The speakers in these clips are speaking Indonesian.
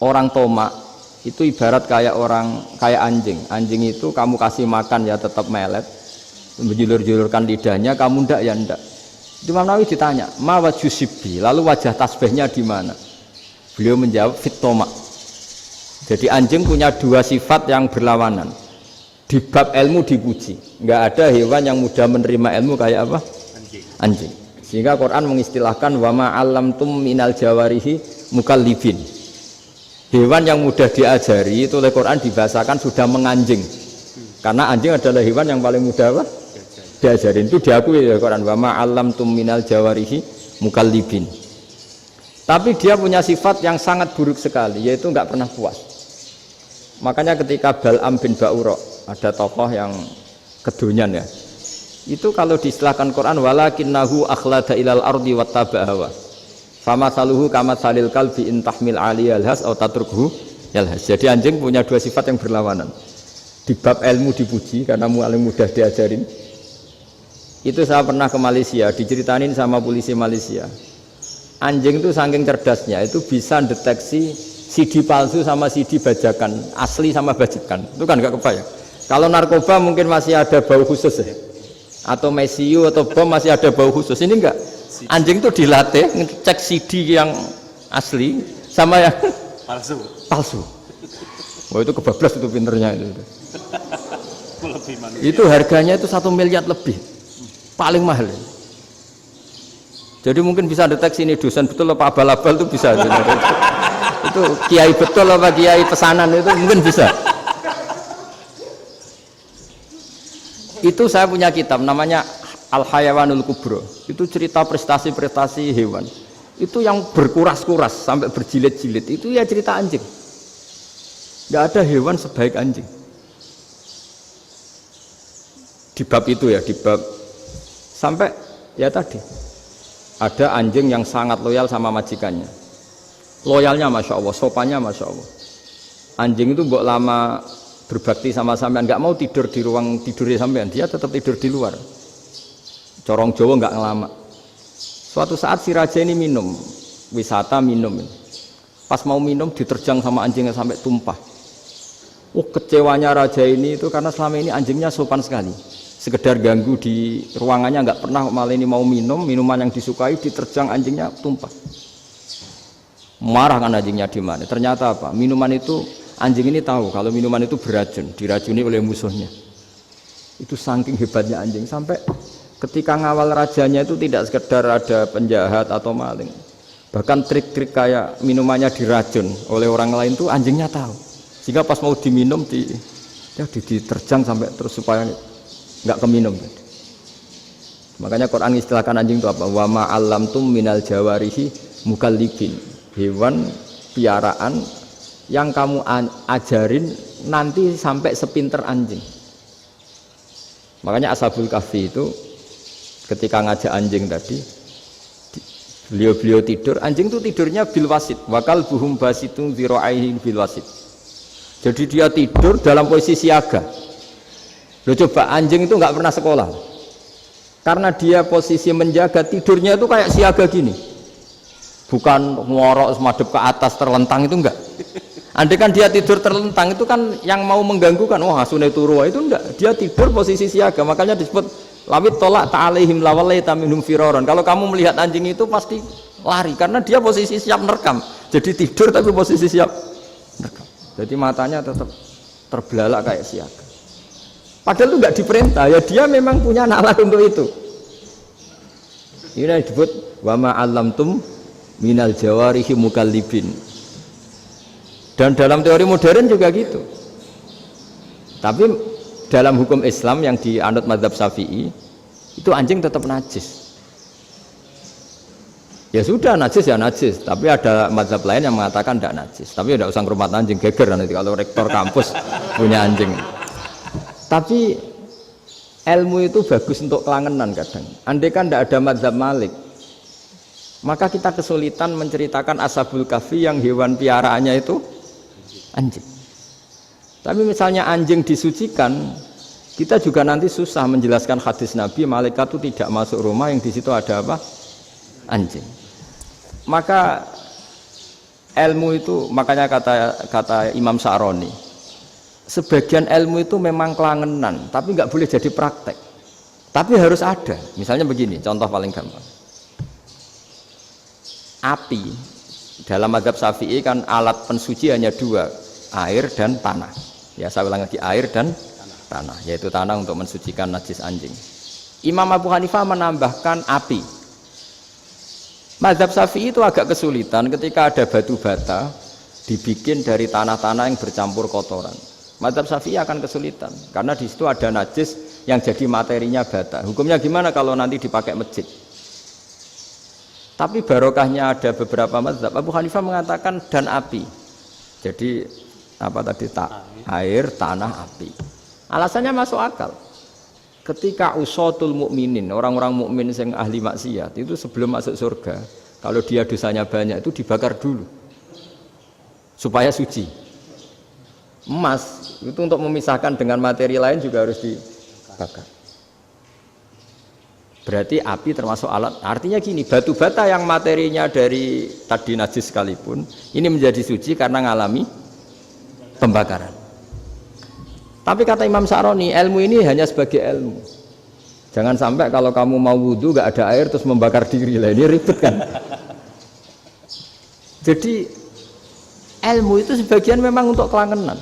orang tomak itu ibarat kayak anjing. Anjing itu kamu kasih makan ya tetap melet, menjulur-julurkan lidahnya, kamu ndak ya ndak. Imam Nawawi ditanya, ma wajusibbi, lalu wajah tasbihnya di mana? Beliau menjawab fit tomak. Jadi anjing punya dua sifat yang berlawanan. Di bab ilmu dipuji, nggak ada hewan yang mudah menerima ilmu kayak apa? Anjing. Sehingga Quran mengistilahkan wa ma 'allamtum minal jawarihi mukallibin. Hewan yang mudah diajari itu oleh Quran dibahasakan sudah menganjing. Karena anjing adalah hewan yang paling mudah apa? Diajarin. Itu diakui oleh Quran wa ma 'allamtum minal jawarihi mukallibin. Tapi dia punya sifat yang sangat buruk sekali, yaitu nggak pernah puas. Makanya ketika Bal'am bin Ba'ura, ada tokoh yang kedonyan ya, itu kalau diistilahkan Quran walakinnahu akhlada ilal ardi wattaba'a hawa famasaluhu kamatsalil kalbi in tahmil 'alaihi yalhas aw tatrukhu yalhas. Jadi anjing punya dua sifat yang berlawanan. Di bab ilmu dipuji karena paling mudah diajarin. Itu saya pernah ke Malaysia, diceritain sama polisi Malaysia. Anjing itu saking cerdasnya itu bisa deteksi CD palsu sama CD bajakan, asli sama bajakan. Itu kan nggak kebayang. Kalau narkoba mungkin masih ada bau khusus ya, atau mesiu atau bom masih ada bau khusus. Ini enggak. Anjing itu dilatih ngecek CD yang asli sama yang palsu. Wah itu kebablas itu pinternya itu. Itu harganya itu 1 miliar lebih, paling mahal. Jadi mungkin bisa deteksi ini dosen betul apa abal-abal itu bisa. Itu kiai betul apa kiai pesanan itu mungkin bisa. Itu saya punya kitab namanya Al-Hayawanul Kubro. Itu cerita prestasi-prestasi hewan. Itu yang berkuras-kuras sampai berjilid-jilid. Itu ya cerita anjing. Nggak ada hewan sebaik anjing. Di bab itu ya, di bab sampai ya tadi ada anjing yang sangat loyal sama majikannya. Loyalnya Masya Allah, sopannya Masya Allah. Anjing itu mbok lama berbakti sama sampean, nggak mau tidur di ruang tidurnya sampean, dia tetap tidur di luar. Corong Jawa nggak ngelama. Suatu saat si raja ini minum, wisata minum. Pas mau minum diterjang sama anjingnya sampai tumpah. Kecewanya raja ini itu karena selama ini anjingnya sopan sekali. Sekedar ganggu di ruangannya nggak pernah, malah ini mau minum, minuman yang disukai diterjang anjingnya tumpah. Marah kan anjingnya di mana? Ternyata apa? Minuman itu anjing ini tahu kalau minuman itu beracun, diracuni oleh musuhnya. Itu saking hebatnya anjing sampai ketika ngawal rajanya itu tidak sekedar ada penjahat atau maling, bahkan trik-trik kayak minumannya diracun oleh orang lain itu anjingnya tahu. Sehingga pas mau diminum diterjang sampai terus supaya nggak keminum. Makanya Quran istilahkan anjing itu apa? Wa ma 'allamtum minal jawarihi mukallibin. Hewan piaraan yang kamu ajarin nanti sampai sepinter anjing. Makanya Ashabul Kahfi itu ketika ngajak anjing tadi, beliau tidur, anjing itu tidurnya bil wasit, wakal buhum basitun zira'aihi bil wasit. Jadi dia tidur dalam posisi siaga. Loh coba, anjing itu nggak pernah sekolah, karena dia posisi menjaga, tidurnya itu kayak siaga gini, bukan ngorok semadep ke atas terlentang, itu enggak. Andai kan dia tidur terlentang itu kan yang mau mengganggu kan, wah sunai turwa, itu enggak. Dia tidur posisi siaga, makanya disebut lawit tolak ta'alaihim lawalaita minhum firoron. Kalau kamu melihat anjing itu pasti lari, karena dia posisi siap merekam. Jadi tidur tapi posisi siap merekam. Jadi matanya tetap terbelalak kayak siaga. Padahal itu enggak diperintah, ya dia memang punya nalar untuk itu. Ini yang disebut wa ma 'allamtum minal jawarihi mukallibin. Dan dalam teori modern juga gitu. Tapi dalam hukum Islam yang dianut mazhab Syafi'i itu anjing tetap najis. Ya sudah, najis ya najis, tapi ada mazhab lain yang mengatakan tidak najis. Tapi tidak usah ngurmat anjing, geger nanti kalau rektor kampus punya anjing. Tapi ilmu itu bagus untuk kelangenan kadang. Andai kan tidak ada mazhab Malik, maka kita kesulitan menceritakan Ashabul Kahfi yang hewan piaraannya itu anjing. Tapi misalnya anjing disucikan, kita juga nanti susah menjelaskan hadis Nabi malaikat itu tidak masuk rumah yang di situ ada apa? Anjing. Maka ilmu itu makanya kata Imam Sa'roni, sebagian ilmu itu memang kelangenan, tapi nggak boleh jadi praktek. Tapi harus ada. Misalnya begini, contoh paling gampang. Api dalam mazhab Syafi'i kan alat pensuci hanya dua, air dan tanah. Ya saya ulang lagi, air dan tanah, yaitu tanah untuk mensucikan najis anjing. Imam Abu Hanifah menambahkan api. Mazhab Syafi'i itu agak kesulitan ketika ada batu bata dibikin dari tanah-tanah yang bercampur kotoran. Mazhab Syafi'i akan kesulitan karena di situ ada najis yang jadi materinya bata. Hukumnya gimana kalau nanti dipakai masjid? Tapi barokahnya ada beberapa mazhab. Abu Hanifah mengatakan dan api. Jadi apa tadi air, tanah, api. Alasannya masuk akal. Ketika usatul mukminin, orang-orang mukmin yang ahli maksiat itu sebelum masuk surga, kalau dia dosanya banyak itu dibakar dulu supaya suci. Emas itu untuk memisahkan dengan materi lain juga harus dibakar. Berarti api termasuk alat. Artinya gini, batu bata yang materinya dari tadi najis sekalipun ini menjadi suci karena ngalami pembakaran. Tapi kata Imam Sa'roni, ilmu ini hanya sebagai ilmu. Jangan sampai kalau kamu mau wudhu gak ada air terus membakar diri lah, ini ribet kan. Jadi ilmu itu sebagian memang untuk kelangenan.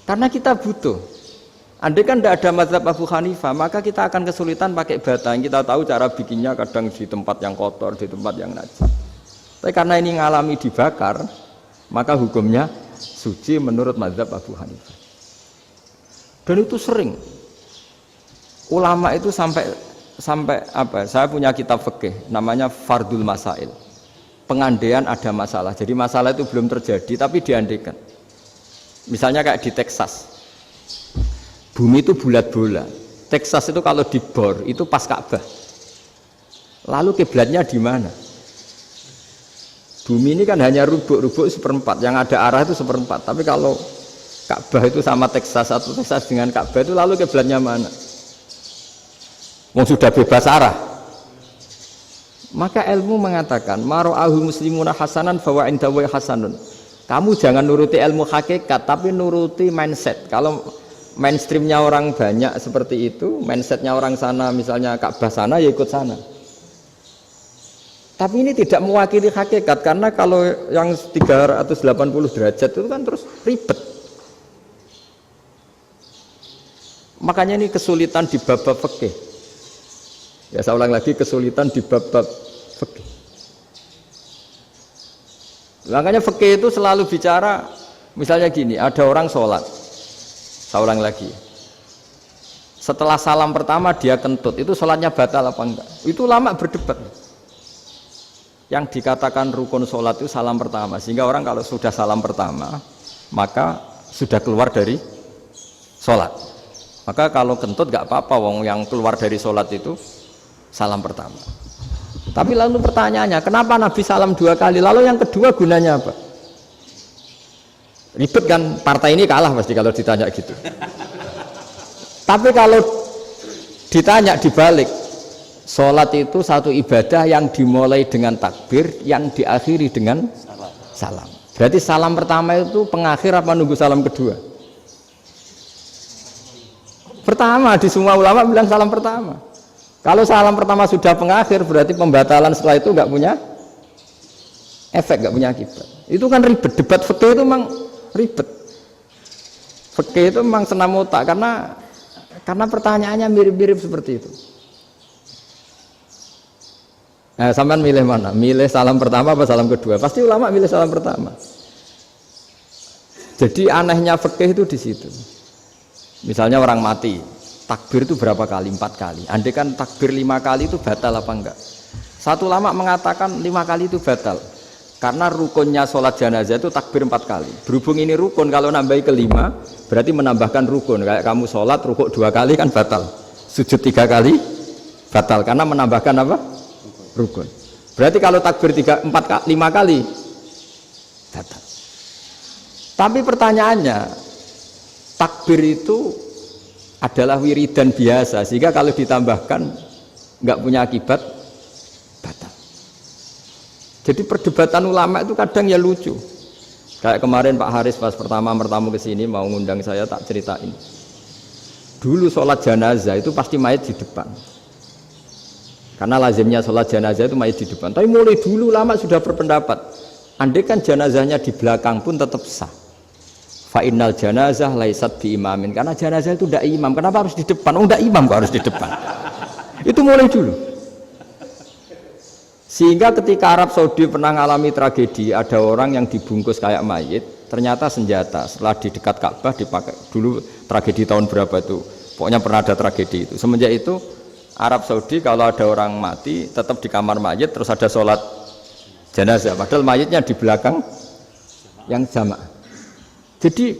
Karena kita butuh. Andai kan tidak ada mazhab Abu Hanifah, maka kita akan kesulitan pakai bata. Kita tahu cara bikinnya kadang di tempat yang kotor, di tempat yang najis. Tapi karena ini ngalami dibakar, maka hukumnya suci menurut mazhab Abu Hanifah. Dan itu sering. Ulama itu sampai apa? Saya punya kitab fikih namanya Fardul Masail. Pengandaian ada masalah. Jadi masalah itu belum terjadi tapi diandaikan. Misalnya kayak di Texas. Bumi itu bulat bola. Texas itu kalau dibor itu pas Ka'bah. Lalu kiblatnya di mana? Bumi ini kan hanya rubuk-rubuk seperempat. Yang ada arah itu seperempat. Tapi kalau Ka'bah itu sama Texas atau Texas dengan Ka'bah itu lalu kiblatnya mana? Wong sudah bebas arah. Maka ilmu mengatakan mara'ahu muslimuna hasanan fawa indahu hasanun. Kamu jangan nuruti ilmu hakikat tapi nuruti mindset. Kalau mainstreamnya orang banyak seperti itu, mindsetnya orang sana misalnya Ka'bah sana ya ikut sana. Tapi ini tidak mewakili hakikat karena kalau yang 380 derajat itu kan terus ribet. Makanya ini kesulitan di bab-bab fikih. Ya saya ulang lagi, kesulitan di bab-bab fikih. Makanya fikih itu selalu bicara, misalnya gini, ada orang sholat. Saya ulang lagi. Setelah salam pertama dia kentut, itu sholatnya batal apa enggak? Itu lama berdebat. Yang dikatakan rukun sholat itu salam pertama. Sehingga orang kalau sudah salam pertama, maka sudah keluar dari sholat. Maka kalau kentut enggak apa-apa, wong yang keluar dari sholat itu salam pertama. Tapi lalu pertanyaannya, kenapa Nabi salam 2 kali? Lalu yang kedua gunanya apa? Ribet kan, partai ini kalah pasti kalau ditanya gitu. Tapi kalau ditanya dibalik, sholat itu satu ibadah yang dimulai dengan takbir, yang diakhiri dengan salam. Berarti salam pertama itu pengakhir apa nunggu salam kedua? Pertama, di semua ulama bilang salam pertama. Kalau salam pertama sudah pengakhir, berarti pembatalan setelah itu nggak punya efek, nggak punya akibat. Itu kan ribet. Debat fikih itu memang ribet. Fikih itu memang senam otak karena pertanyaannya mirip-mirip seperti itu. Nah, sampean milih mana? Milih salam pertama apa salam kedua? Pasti ulama milih salam pertama. Jadi anehnya fikih itu di situ. Misalnya orang mati, takbir itu berapa kali? 4 kali. Andai kan takbir 5 kali itu batal apa enggak? Satu ulama mengatakan 5 kali itu batal. Karena rukunnya sholat jenazah itu takbir 4 kali. Berhubung ini rukun, kalau nambahi ke 5, berarti menambahkan rukun. Kayak kamu sholat rukuk 2 kali kan batal. Sujud 3 kali batal karena menambahkan apa? Rukun. Berarti kalau takbir 5 kali batal. Tapi pertanyaannya, takbir itu adalah wiridan biasa, sehingga kalau ditambahkan nggak punya akibat batal. Jadi perdebatan ulama itu kadang ya lucu. Kayak kemarin Pak Haris pas pertama bertamu ke sini mau ngundang saya tak ceritain. Dulu sholat jenazah itu pasti mayat di depan. Karena lazimnya sholat jenazah itu mayat di depan. Tapi mulai dulu ulama sudah berpendapat, andai kan jenazahnya di belakang pun tetap sah. Fa'innal jenazah laisat bi imamin. Karena jenazah itu tidak imam. Kenapa harus di depan? Oh, tidak imam kok harus di depan. Itu mulai dulu. Sehingga ketika Arab Saudi pernah mengalami tragedi, ada orang yang dibungkus kayak mayit, ternyata senjata. Setelah di dekat Ka'bah dipakai. Dulu tragedi tahun berapa itu? Pokoknya pernah ada tragedi itu. Semenjak itu Arab Saudi kalau ada orang mati tetap di kamar mayit, terus ada sholat jenazah. Padahal mayitnya di belakang yang jamaah. Jadi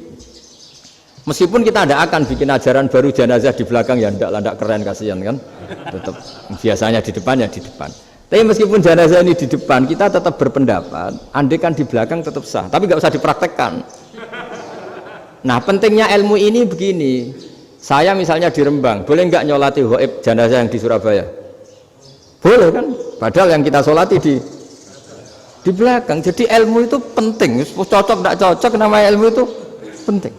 meskipun kita tidak akan bikin ajaran baru jenazah di belakang, ya tidak keren, kasihan kan. Tetap biasanya di depan ya di depan. Tapi meskipun jenazah ini di depan, kita tetap berpendapat, andai kan di belakang tetap sah, tapi nggak usah dipraktekkan. Nah, pentingnya ilmu ini begini. Saya misalnya di Rembang, boleh nggak nyolati ghaib jenazah yang di Surabaya? Boleh kan? Padahal yang kita solati di belakang. Jadi ilmu itu penting. Cocok nggak cocok, nama ilmu itu penting.